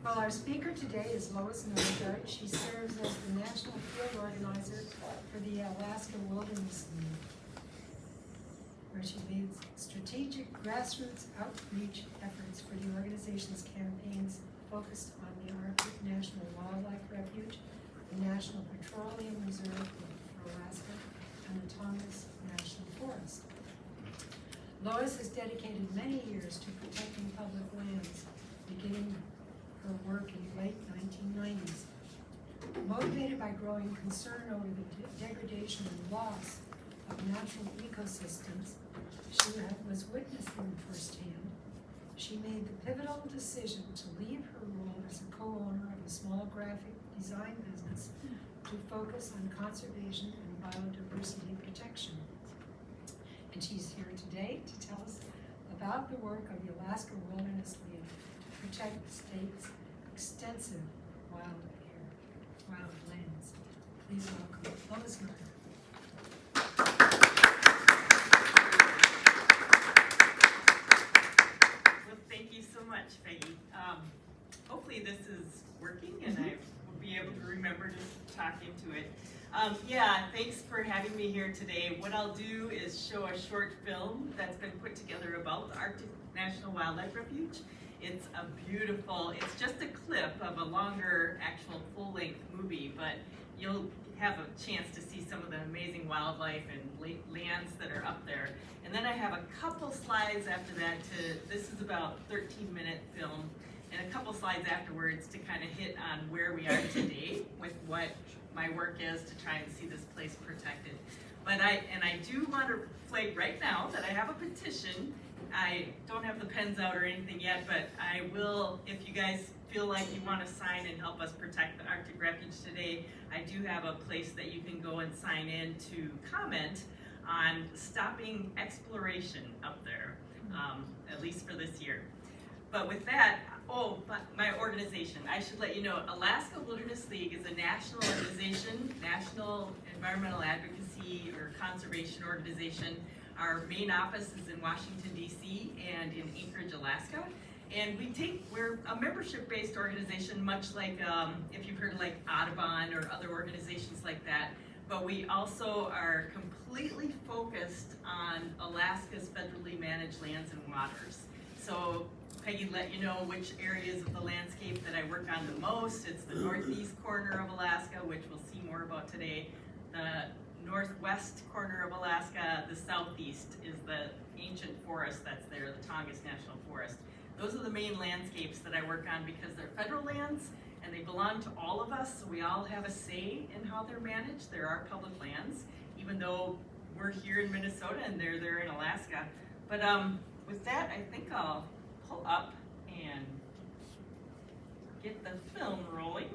Well, our speaker today is Lois Norrgard. She serves as the National Field Organizer for the Alaska Wilderness League, where she leads strategic grassroots outreach efforts for the organization's campaigns focused on the Arctic National Wildlife Refuge, the National Petroleum Reserve for Alaska, and the Tongass National Forest. Lois has dedicated many years to protecting public lands, beginning her work in the late 1990s. Motivated by growing concern over the degradation and loss of natural ecosystems she was witnessing firsthand, she made the pivotal decision to leave her role as a co-owner of a small graphic design business to focus on conservation and biodiversity protection. And she's here today to tell us about the work of the Alaska Wilderness League to protect the state's extensive wildlands. Please welcome Lois Norrgard. Well, thank you so much, Peggy. Hopefully this is working and I will be able to remember to talk into it. Yeah, thanks for having me here today. What I'll do is show a short film that's been put together about the Arctic National Wildlife Refuge. It's a beautiful, it's just a clip of a longer actual full-length movie, but you'll have a chance to see some of the amazing wildlife and lands that are up there. And then I have a couple slides after that this is about a 13-minute film, and a couple slides afterwards to kind of hit on where we are today with what my work is to try and see this place protected. But I do want to flag right now that I have a petition. I don't have the pens out or anything yet, but I will, if you guys feel like you want to sign and help us protect the Arctic Refuge today, I do have a place that you can go and sign in to comment on stopping exploration up there, at least for this year. But with that, my organization, I should let you know, Alaska Wilderness League is a national organization, national environmental advocacy or conservation organization. Our main office is in Washington, D.C. and in Anchorage, Alaska. And we're a membership-based organization, much like, if you've heard of like Audubon or other organizations like that. But we also are completely focused on Alaska's federally managed lands and waters. So Peggy let you know which areas of the landscape that I work on the most. It's the northeast corner of Alaska, which we'll see more about today. The northwest corner of Alaska, the southeast is the ancient forest that's there, the Tongass National Forest. Those are the main landscapes that I work on because they're federal lands and they belong to all of us, so we all have a say in how they're managed. There are public lands, even though we're here in Minnesota and they're there in Alaska. But with that, I think I'll pull up and get the film rolling.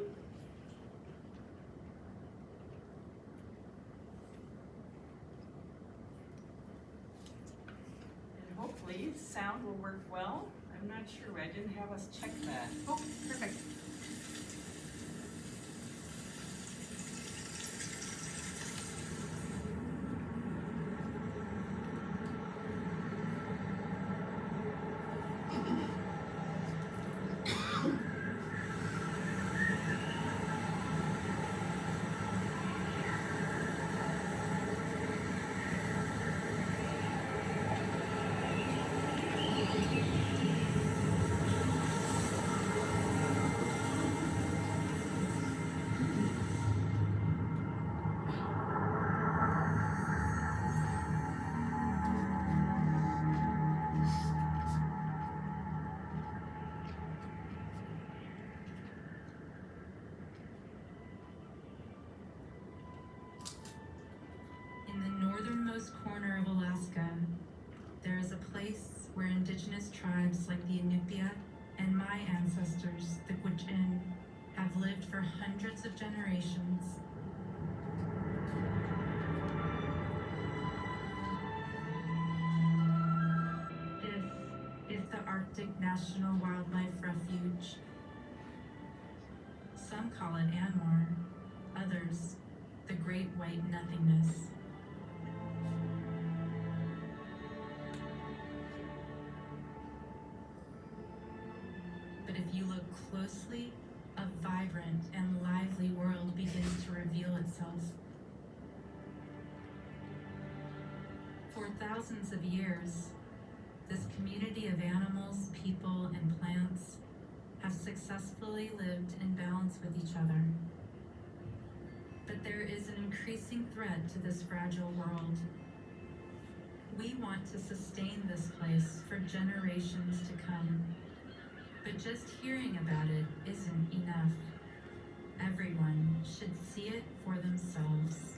Hopefully sound will work well. I'm not sure, I didn't have us check that. Oh, perfect. Northernmost corner of Alaska, there is a place where Indigenous tribes like the Inupiat and my ancestors, the Gwich'in, have lived for hundreds of generations. This is the Arctic National Wildlife Refuge. Some call it Anwar, others the Great White Nothingness. But if you look closely thousands of years, this community of animals, people, and plants have successfully lived in balance with each other. But there is an increasing threat to this fragile world. We want to sustain this place for generations to come. But just hearing about it isn't enough. Everyone should see it for themselves.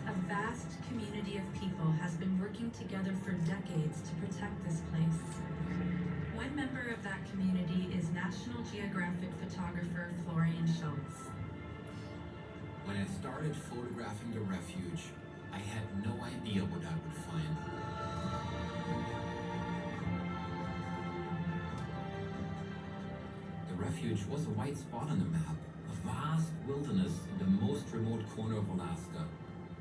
A vast community of people has been working together for decades to protect this place. One member of that community is National Geographic photographer Florian Schultz. When I started photographing the refuge, I had no idea what I would find. The refuge was a white spot on the map, a vast wilderness in the most remote corner of Alaska.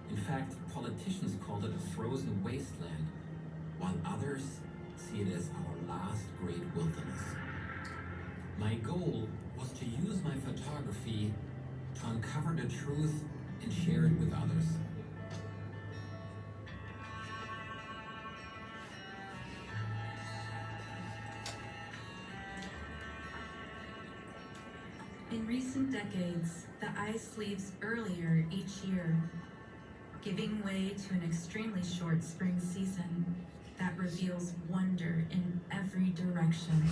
In fact, politicians called it a frozen wasteland, while others see it as our last great wilderness. My goal was to use my photography to uncover the truth and share it with others. In recent decades, the ice leaves earlier each year, giving way to an extremely short spring season that reveals wonder in every direction.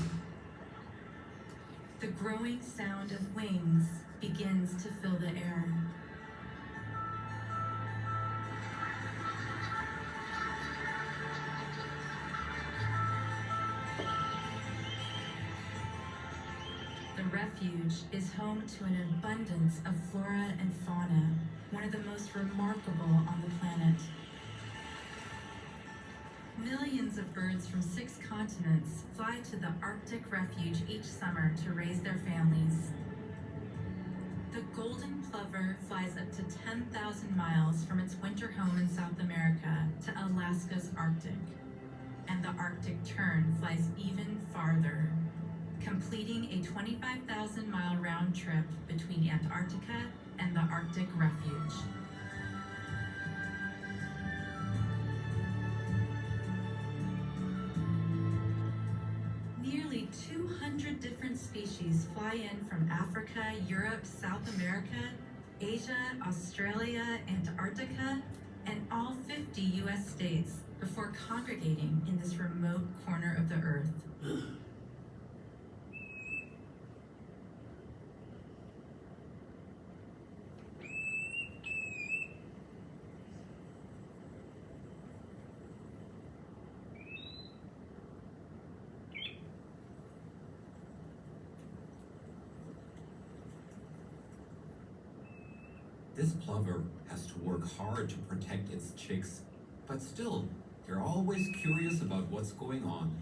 The growing sound of wings begins to fill the air. The refuge is home to an abundance of flora and fauna, one of the most remarkable on the planet. Millions of birds from 6 continents fly to the Arctic refuge each summer to raise their families. The golden plover flies up to 10,000 miles from its winter home in South America to Alaska's Arctic. And the Arctic tern flies even farther, completing a 25,000-mile round trip between Antarctica and the Arctic refuge. Nearly 200 different species fly in from Africa, Europe, South America, Asia, Australia, Antarctica, and all 50 US states before congregating in this remote corner of the earth. This plover has to work hard to protect its chicks, but still, they're always curious about what's going on.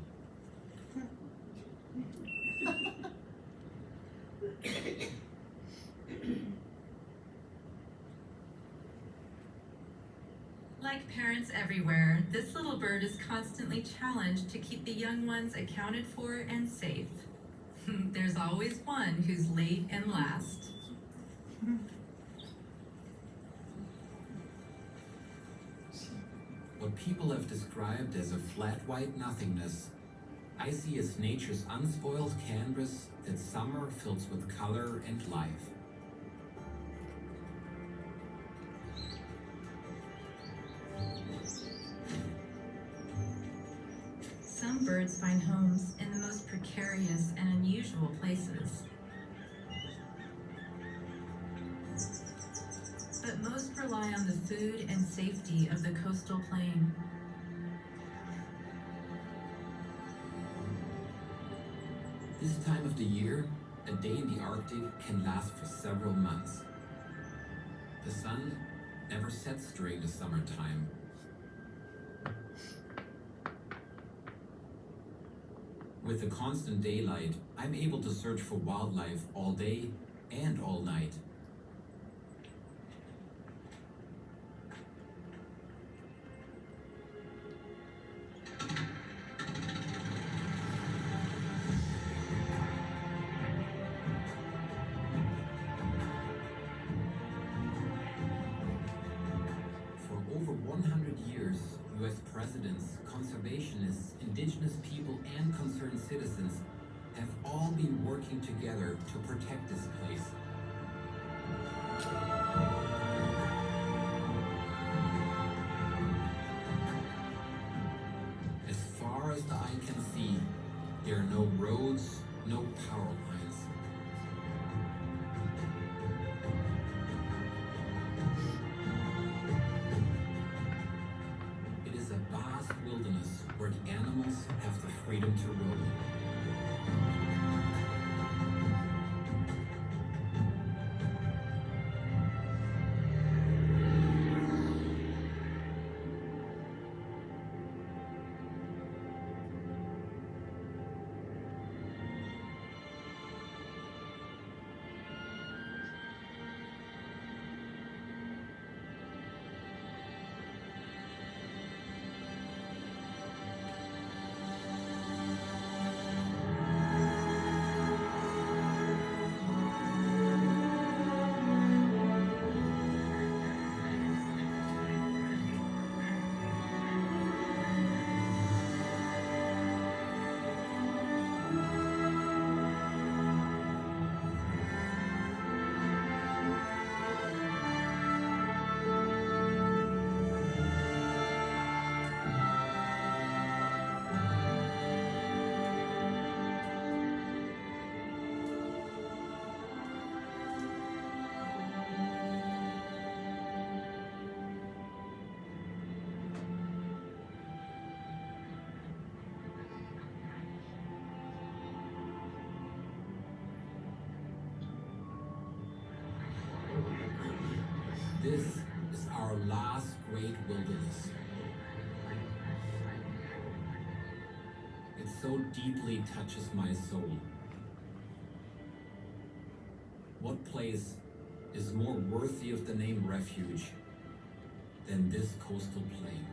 Like parents everywhere, this little bird is constantly challenged to keep the young ones accounted for and safe. There's always one who's late and last. What people have described as a flat white nothingness, I see as nature's unspoiled canvas that summer fills with color and life. Some birds find homes in the most precarious and unusual places. But most rely on the food and safety of the coastal plain. This time of the year, a day in the Arctic can last for several months. The sun never sets during the summertime. With the constant daylight, I'm able to search for wildlife all day and all night. 100 years, US presidents, conservationists, indigenous people, and concerned citizens have all been working together to protect this place. As far as the eye can see, there are no roads, no power lines. It is a vast wilderness where the animals have the freedom to roam. This is our last great wilderness. It so deeply touches my soul. What place is more worthy of the name refuge than this coastal plain?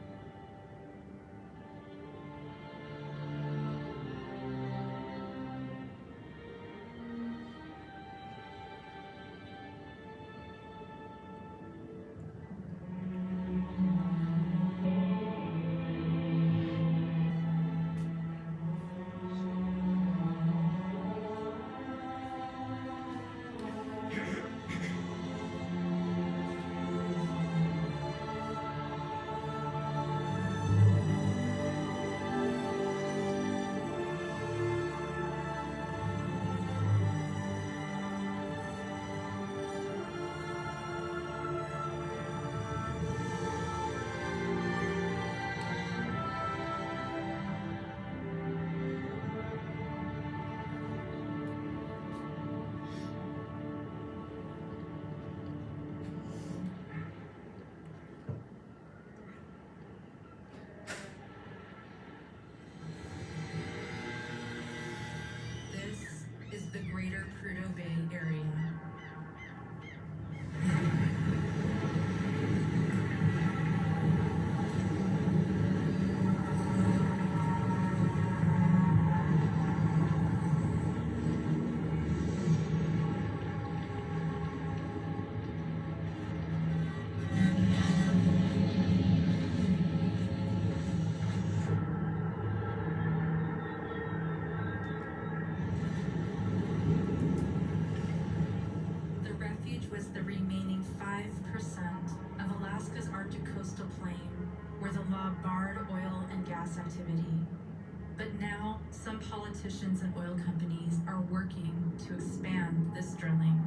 The greater Prudhoe Bay area. Was the remaining 5% of Alaska's Arctic coastal plain where the law barred oil and gas activity. But now, some politicians and oil companies are working to expand this drilling.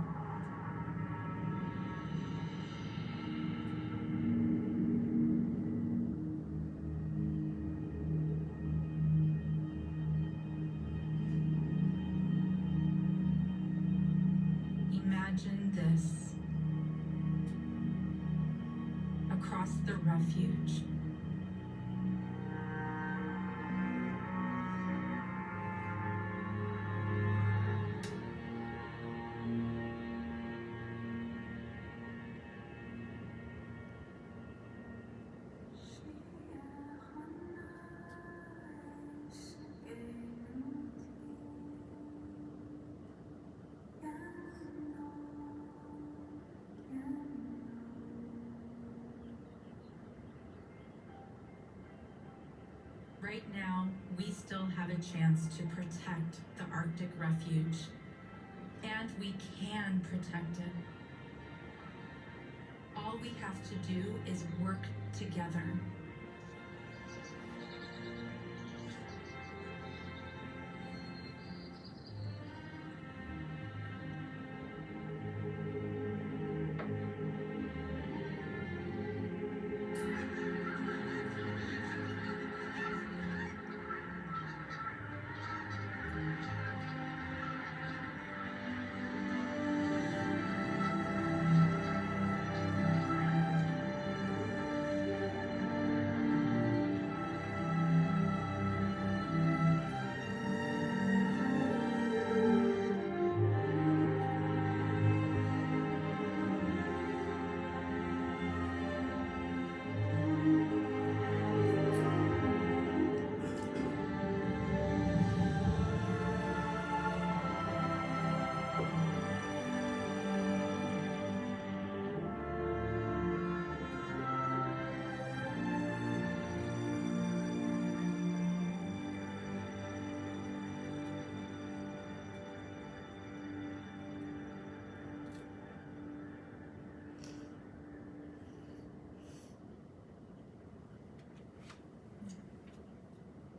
Imagine this. Across the refuge. Right now, we still have a chance to protect the Arctic Refuge, and we can protect it. All we have to do is work together.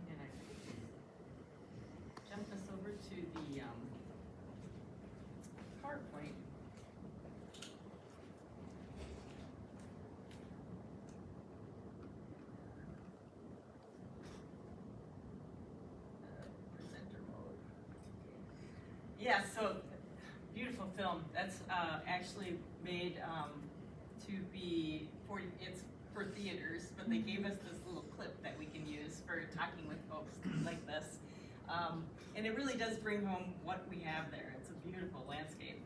And I jump us over to the PowerPoint. Presenter mode. Yeah, so beautiful film. That's actually made to be it's for theaters, but they gave us this little clip that we can use for talking with folks like this. And it really does bring home what we have there. It's a beautiful landscape.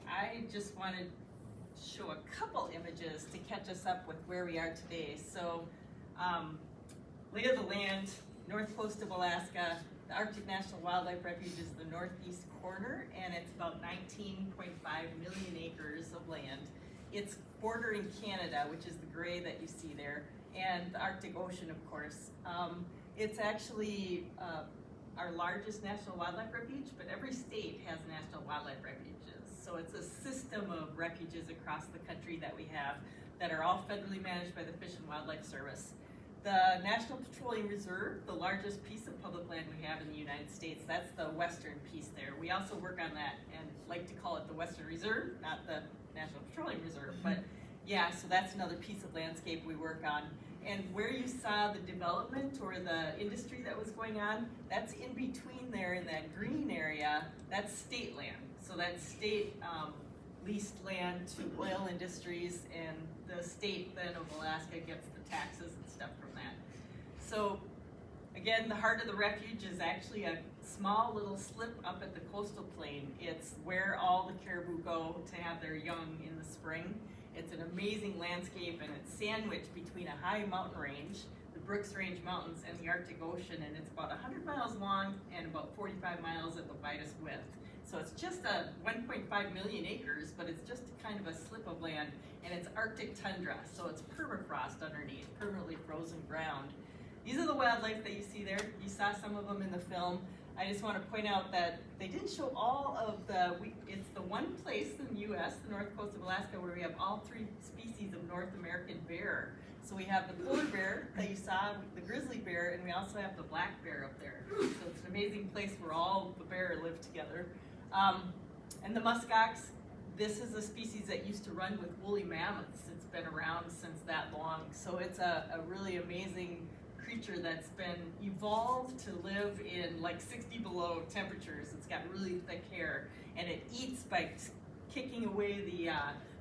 I just wanted to show a couple images to catch us up with where we are today. So, lay of the land, north coast of Alaska. The Arctic National Wildlife Refuge is the northeast corner, and it's about 19.5 million acres of land. It's bordering Canada, which is the gray that you see there, and the Arctic Ocean, of course. It's actually our largest national wildlife refuge, but every state has national wildlife refuges. So it's a system of refuges across the country that we have that are all federally managed by the Fish and Wildlife Service. The National Petroleum Reserve, the largest piece of public land we have in the United States, that's the western piece there. We also work on that and like to call it the Western Reserve, not the National Petroleum Reserve, but yeah, so that's another piece of landscape we work on. And where you saw the development or the industry that was going on, that's in between there in that green area, that's state land. So that's state leased land to oil industries, and the state then of Alaska gets the taxes and stuff from that. So again, the heart of the refuge is actually a small little slip up at the coastal plain. It's where all the caribou go to have their young in the spring. It's an amazing landscape, and it's sandwiched between a high mountain range, the Brooks Range Mountains, and the Arctic Ocean, and it's about 100 miles long and about 45 miles at the widest width. So it's just a 1.5 million acres, but it's just kind of a slip of land, and it's Arctic tundra, so it's permafrost underneath, permanently frozen ground. These are the wildlife that you see there. You saw some of them in the film. I just want to point out that they didn't show all of it's the one place in the US, the north coast of Alaska, where we have all three species of North American bear. So we have the polar bear that you saw, the grizzly bear, and we also have the black bear up there. So it's an amazing place where all the bear live together. And the muskox, this is a species that used to run with woolly mammoths. It's been around since that long. So it's a really amazing creature that's been evolved to live in like 60 below temperatures. It's got really thick hair, and it eats by kicking away the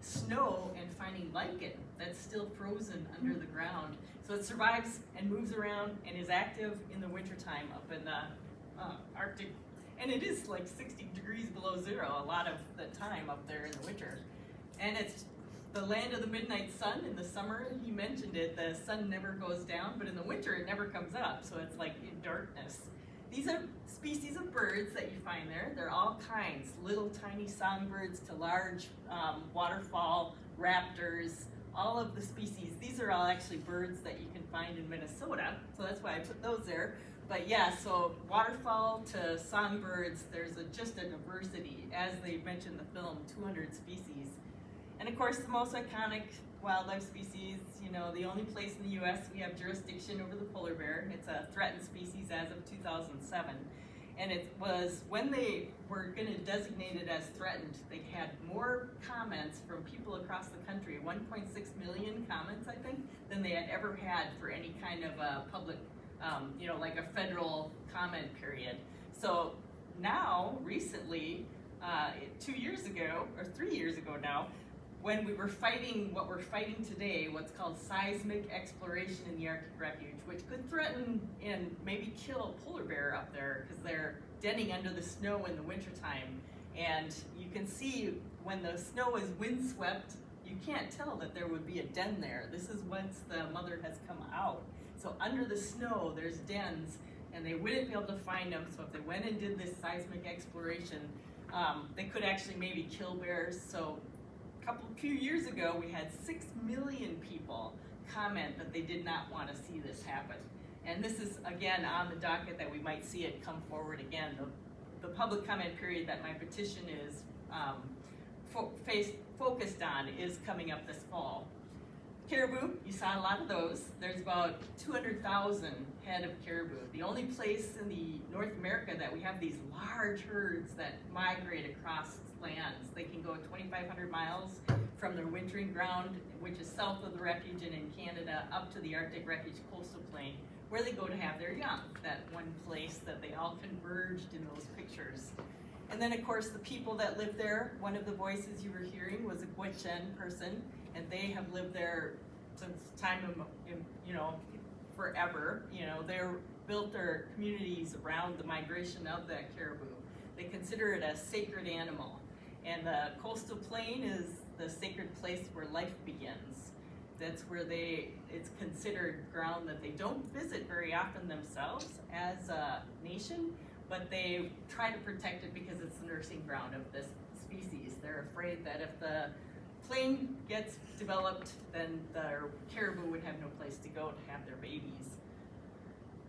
snow and finding lichen that's still frozen under the ground. So it survives and moves around and is active in the wintertime up in the Arctic. And it is like 60 degrees below zero a lot of the time up there in the winter. And it's the land of the midnight sun. In the summer, he mentioned it, the sun never goes down, but in the winter it never comes up, so it's like in darkness. These are species of birds that you find there. They're all kinds, little tiny songbirds to large waterfall raptors, all of the species. These are all actually birds that you can find in Minnesota, so that's why I put those there. But yeah, so waterfowl to songbirds, there's just a diversity. As they mentioned in the film, 200 species. And of course, the most iconic wildlife species, you know, the only place in the US we have jurisdiction over the polar bear. It's a threatened species as of 2007. And it was when they were going to designate it as threatened, they had more comments from people across the country, 1.6 million comments, I think, than they had ever had for any kind of a public, you know, like a federal comment period. So now, recently, 2 years ago, or 3 years ago now, when we were fighting what we're fighting today, what's called seismic exploration in the Arctic Refuge, which could threaten and maybe kill a polar bear up there because they're denning under the snow in the wintertime. And you can see when the snow is windswept, you can't tell that there would be a den there. This is once the mother has come out. So under the snow, there's dens, and they wouldn't be able to find them. So if they went and did this seismic exploration, they could actually maybe kill bears. So a few years ago, we had 6 million people comment that they did not want to see this happen. And this is, again, on the docket that we might see it come forward again. The public comment period that my petition is focused on is coming up this fall. Caribou, you saw a lot of those. There's about 200,000 head of caribou. The only place in the North America that we have these large herds that migrate across lands. They can go 2,500 miles from their wintering ground, which is south of the refuge and in Canada, up to the Arctic Refuge coastal plain, where they go to have their young. That one place that they all converged in those pictures. And then, of course, the people that live there, one of the voices you were hearing was a Gwich'in person, and they have lived there since time of, you know, forever. You know, they're built their communities around the migration of that caribou. They consider it a sacred animal. And the coastal plain is the sacred place where life begins. That's where it's considered ground that they don't visit very often themselves as a nation, but they try to protect it because it's the nursing ground of this species. They're afraid that if the plain gets developed, then the caribou would have no place to go to have their babies.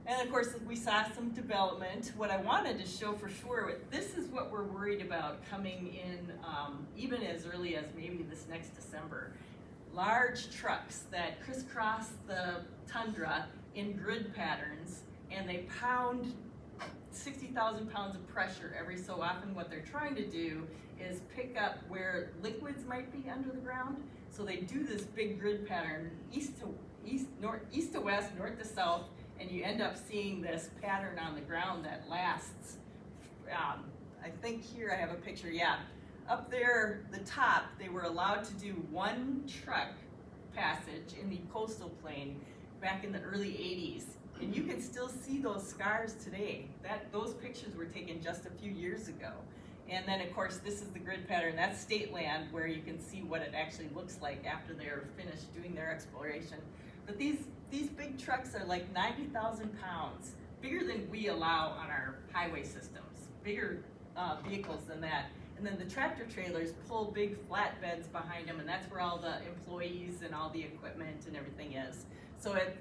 And of course, we saw some development. What I wanted to show for sure, this is what we're worried about coming in even as early as maybe this next December. Large trucks that crisscross the tundra in grid patterns, and they pound 60,000 pounds of pressure every so often. What they're trying to do is pick up where liquids might be under the ground. So they do this big grid pattern, east to west, north to south, and you end up seeing this pattern on the ground that lasts. I think here I have a picture, yeah. Up there, the top, they were allowed to do one truck passage in the coastal plain back in the early 80s. And you can still see those scars today. Those pictures were taken just a few years ago. And then, of course, this is the grid pattern. That's state land where you can see what it actually looks like after they're finished doing their exploration. But these big trucks are like 90,000 pounds, bigger than we allow on our highway systems, bigger vehicles than that. And then the tractor trailers pull big flatbeds behind them, and that's where all the employees and all the equipment and everything is. So it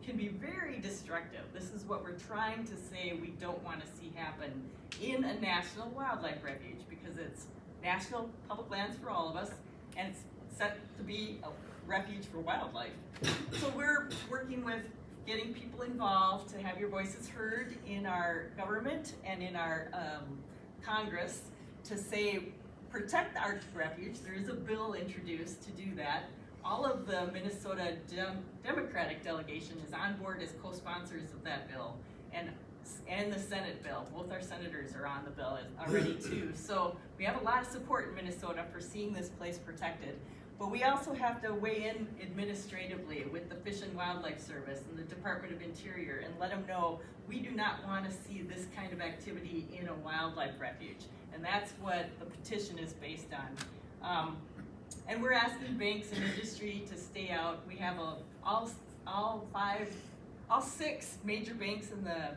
can be very destructive. This is what we're trying to say we don't want to see happen in a national wildlife refuge, because it's national public lands for all of us, and it's set to be a refuge for wildlife. So we're working with getting people involved to have your voices heard in our government and in our Congress to say, protect the Arctic Refuge. There is a bill introduced to do that. All of the Minnesota Democratic delegation is on board as co-sponsors of that bill, and the Senate bill. Both our senators are on the bill already too. So we have a lot of support in Minnesota for seeing this place protected. But we also have to weigh in administratively with the Fish and Wildlife Service and the Department of Interior and let them know we do not want to see this kind of activity in a wildlife refuge. And that's what the petition is based on. And we're asking banks and industry to stay out. We have all six major banks in the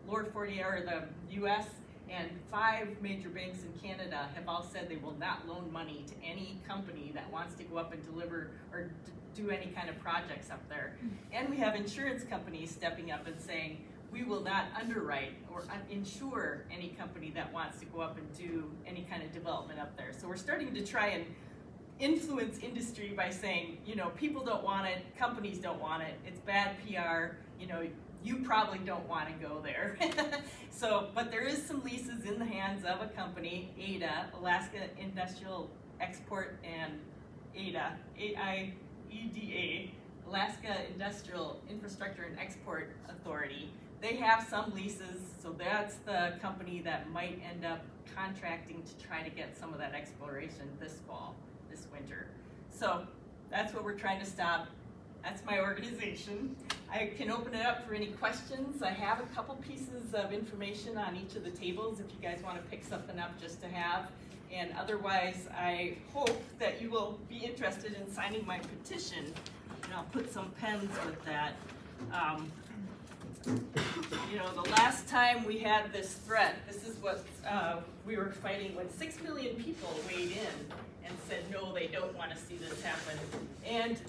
lower 48 or the U.S. And 5 major banks in Canada have all said they will not loan money to any company that wants to go up and deliver or do any kind of projects up there. And we have insurance companies stepping up and saying, we will not underwrite or insure any company that wants to go up and do any kind of development up there. So we're starting to try and influence industry by saying, you know, people don't want it, companies don't want it, it's bad PR, you know, you probably don't want to go there. So, but there is some leases in the hands of a company, AIDA, Alaska Industrial Export and AIDA, AIEDA, Alaska Industrial Infrastructure and Export Authority. They have some leases, so that's the company that might end up contracting to try to get some of that exploration this fall, this winter. So that's what we're trying to stop. That's my organization. I can open it up for any questions. I have a couple pieces of information on each of the tables if you guys want to pick something up just to have. And otherwise, I hope that you will be interested in signing my petition. And I'll put some pens with that. You know, the last time we had this threat, this is what we were fighting when 6 million people weighed in and said, no, they don't want to see this happen. And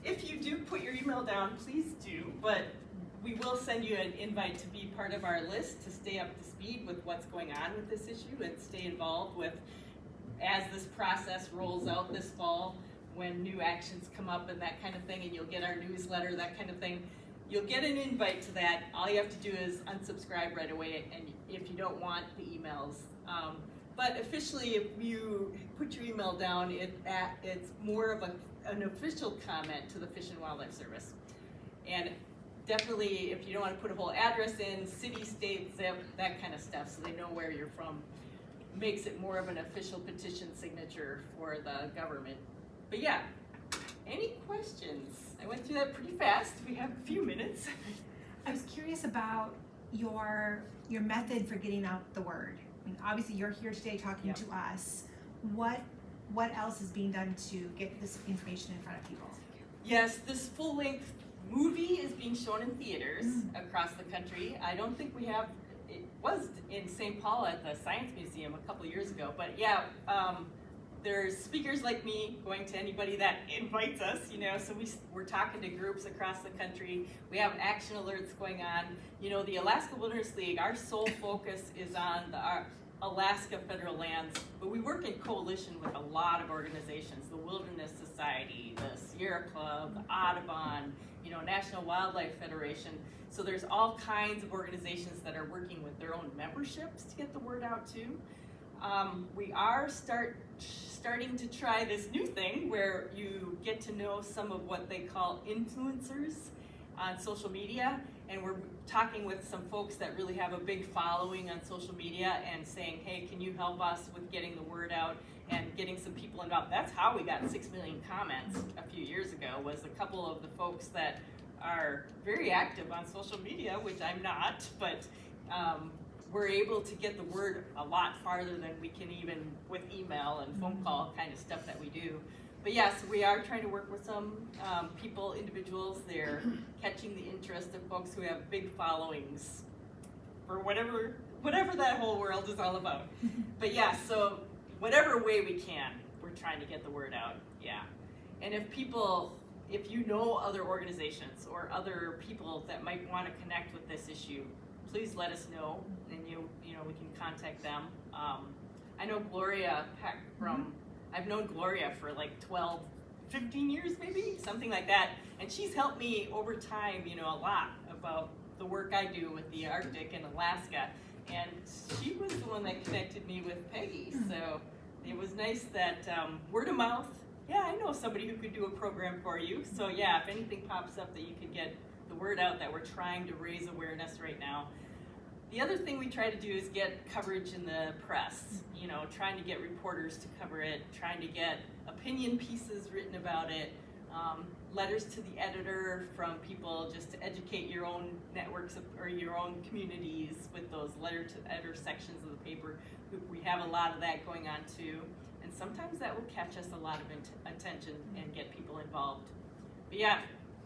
if you do put your email down, please do, but we will send you an invite to be part of our list to stay up to speed with what's going on with this issue and stay involved with as this process rolls out this fall, when new actions come up and that kind of thing, and you'll get our newsletter, that kind of thing. You'll get an invite to that. All you have to do is unsubscribe right away, and if you don't want the emails. But officially, if you put your email down, it's more of an official comment to the Fish and Wildlife Service. And definitely, if you don't want to put a whole address in, city, state, zip, that kind of stuff, so they know where you're from, makes it more of an official petition signature for the government. But yeah, any questions? I went through that pretty fast. We have a few minutes. I was curious about your method for getting out the word. I mean, obviously you're here today talking to us. What else is being done to get this information in front of people? Yes, this full-length movie is being shown in theaters across the country. I don't think we have, it was in St. Paul at the Science Museum a couple years ago, but yeah, there's speakers like me going to anybody that invites us, you know, so we're talking to groups across the country. We have action alerts going on. You know, the Alaska Wilderness League, our sole focus is on the Alaska federal lands, but we work in coalition with a lot of organizations, the Wilderness Society, the Sierra Club, the Audubon, you know, National Wildlife Federation. So there's all kinds of organizations that are working with their own memberships to get the word out too. We are starting to try this new thing where you get to know some of what they call influencers on social media, and we're talking with some folks that really have a big following on social media and saying, hey, can you help us with getting the word out and getting some people involved? That's how we got 6 million comments a few years ago, was a couple of the folks that are very active on social media, which I'm not, but we're able to get the word a lot farther than we can even with email and phone call kind of stuff that we do. But yes, we are trying to work with some people, individuals. They're catching the interest of folks who have big followings for whatever that whole world is all about. But yeah, so whatever way we can, we're trying to get the word out, yeah. And if you know other organizations or other people that might want to connect with this issue, please let us know, and you know, we can contact them. I know Gloria Peck from, I've known Gloria for like 12, 15 years maybe, something like that. And she's helped me over time, you know, a lot about the work I do with the Arctic and Alaska. And she was the one that connected me with Peggy. So it was nice that word of mouth, yeah, I know somebody who could do a program for you. So yeah, if anything pops up that you could get the word out that we're trying to raise awareness right now. The other thing we try to do is get coverage in the press, you know, trying to get reporters to cover it, trying to get opinion pieces written about it, letters to the editor from people just to educate your own networks or your own communities with those letter to editor sections of the paper. We have a lot of that going on too, and sometimes that will catch us a lot of attention and get people involved. But yeah,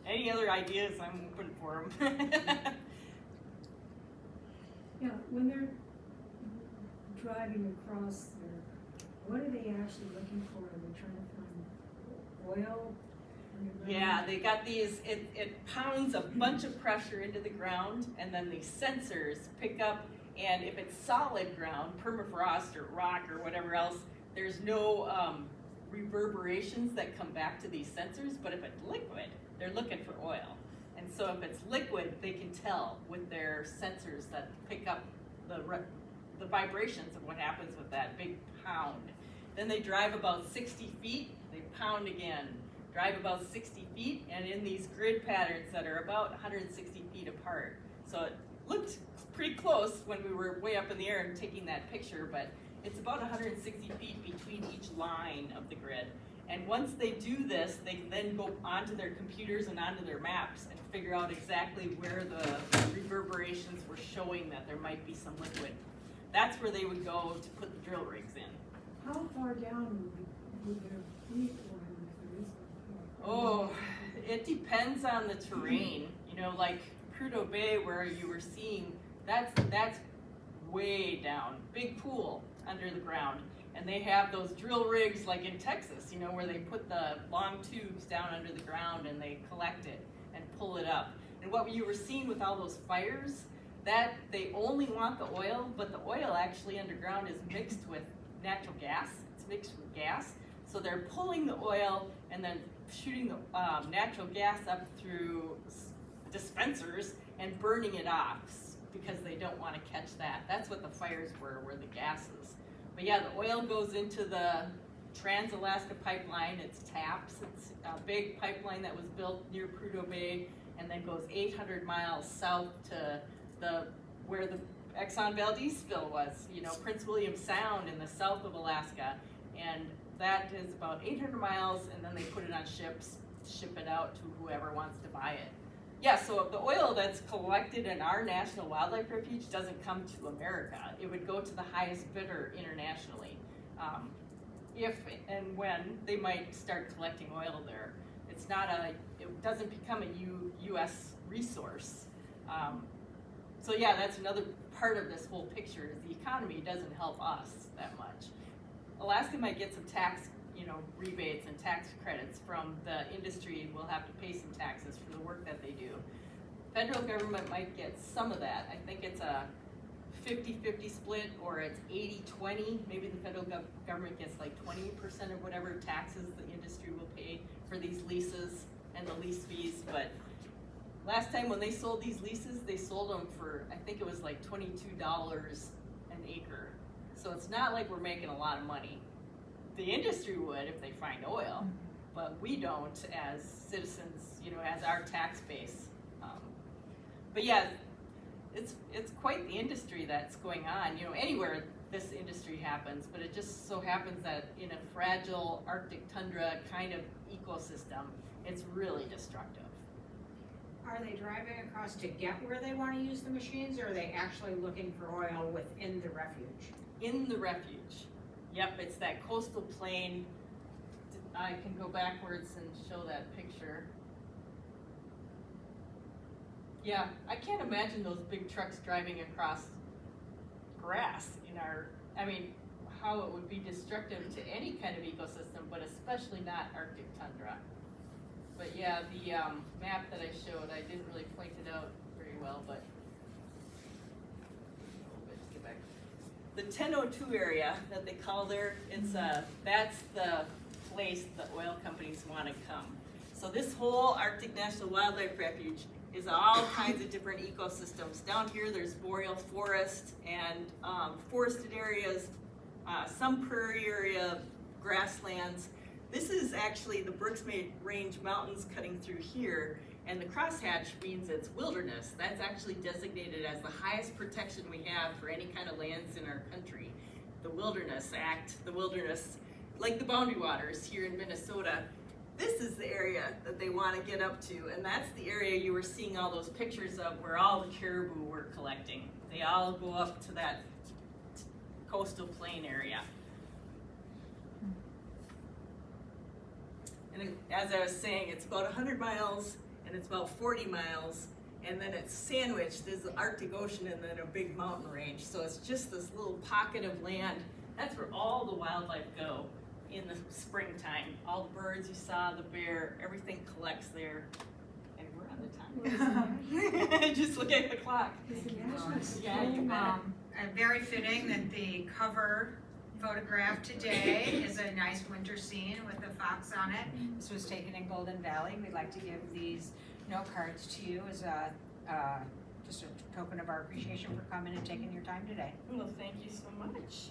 any other ideas, I'm open for them. Yeah, when driving across there, what are they actually looking for? Are they trying to find oil? Yeah, they got these, it pounds a bunch of pressure into the ground, and then these sensors pick up, and if it's solid ground, permafrost or rock or whatever else, there's no reverberations that come back to these sensors, but if it's liquid, they're looking for oil. And so if it's liquid, they can tell with their sensors that pick up the vibrations of what happens with that big pound. Then they drive about 60 feet, they pound again, drive about 60 feet, and in these grid patterns that are about 160 feet apart. So it looked pretty close when we were way up in the air and taking that picture, but it's about 160 feet between each line of the grid. And once they do this, they can then go onto their computers and onto their maps and figure out exactly where the reverberations were showing that there might be some liquid. That's where they would go to put the drill rigs in. How far down would there be oil if there is Oh, it depends on the terrain. You know, like Prudhoe Bay where you were seeing, that's way down, big pool under the ground. And they have those drill rigs like in Texas, you know, where they put the long tubes down under the ground and they collect it and pull it up. And what you were seeing with all those fires, that they only want the oil, but the oil actually underground is mixed with natural gas. It's mixed with gas. So they're pulling the oil and then shooting the natural gas up through dispensers and burning it off because they don't want to catch that. That's what the fires were the gases. But yeah, the oil goes into the Trans-Alaska Pipeline. It's TAPS. It's a big pipeline that was built near Prudhoe Bay and then goes 800 miles south to where the Exxon Valdez spill was, you know, Prince William Sound in the south of Alaska. And that is about 800 miles, and then they put it on ships, ship it out to whoever wants to buy it. Yeah, so the oil that's collected in our National Wildlife Refuge doesn't come to America. It would go to the highest bidder internationally. If and when they might start collecting oil there. It's not it doesn't become a U.S. resource. So yeah, that's another part of this whole picture is the economy doesn't help us that much. Alaska might get some tax, rebates and tax credits from the industry. We'll have to pay some taxes for the work that they do. Federal government might get some of that. I think it's a 50-50 split, or it's 80-20. Maybe the federal government gets like 20% of whatever taxes the industry will pay for these leases and the lease fees. But last time when they sold these leases, they sold them for, I think it was like $22 an acre. So it's not like we're making a lot of money. The industry would if they find oil, but we don't as citizens, as our tax base. But yeah, it's quite the industry that's going on, anywhere this industry happens, but it just so happens that in a fragile Arctic tundra kind of ecosystem, it's really destructive. Are they driving across to get where they want to use the machines, or are they actually looking for oil within the refuge? In the refuge. Yep, it's that coastal plain. I can go backwards and show that picture. Yeah, I can't imagine those big trucks driving across grass how it would be destructive to any kind of ecosystem, but especially not Arctic tundra. But yeah, the map that I showed, I didn't really point it out very well, but let's get back. The 1002 area that they call there, that's the place the oil companies want to come. So this whole Arctic National Wildlife Refuge is all kinds of different ecosystems. Down here there's boreal forest and forested areas, some prairie area, grasslands. This is actually the Brooks Range Mountains cutting through here, and the crosshatch means it's wilderness. That's actually designated as the highest protection we have for any kind of lands in our country. The Wilderness Act, the wilderness, like the Boundary Waters here in Minnesota, this is the area that they want to get up to, and that's the area you were seeing all those pictures of where all the caribou were collecting. They all go up to that coastal plain area. And as I was saying, it's about 100 miles and it's about 40 miles, and then it's sandwiched, there's the Arctic Ocean and then a big mountain range. So it's just this little pocket of land. That's where all the wildlife go in the springtime. All the birds you saw, the bear, everything collects there. And we're on the time. Just look at the clock. Yeah, you bet. Very fitting that the cover photograph today is a nice winter scene with the fox on it. This was taken in Golden Valley. We'd like to give these note cards to you as a just a token of our appreciation for coming and taking your time today. Well, thank you so much.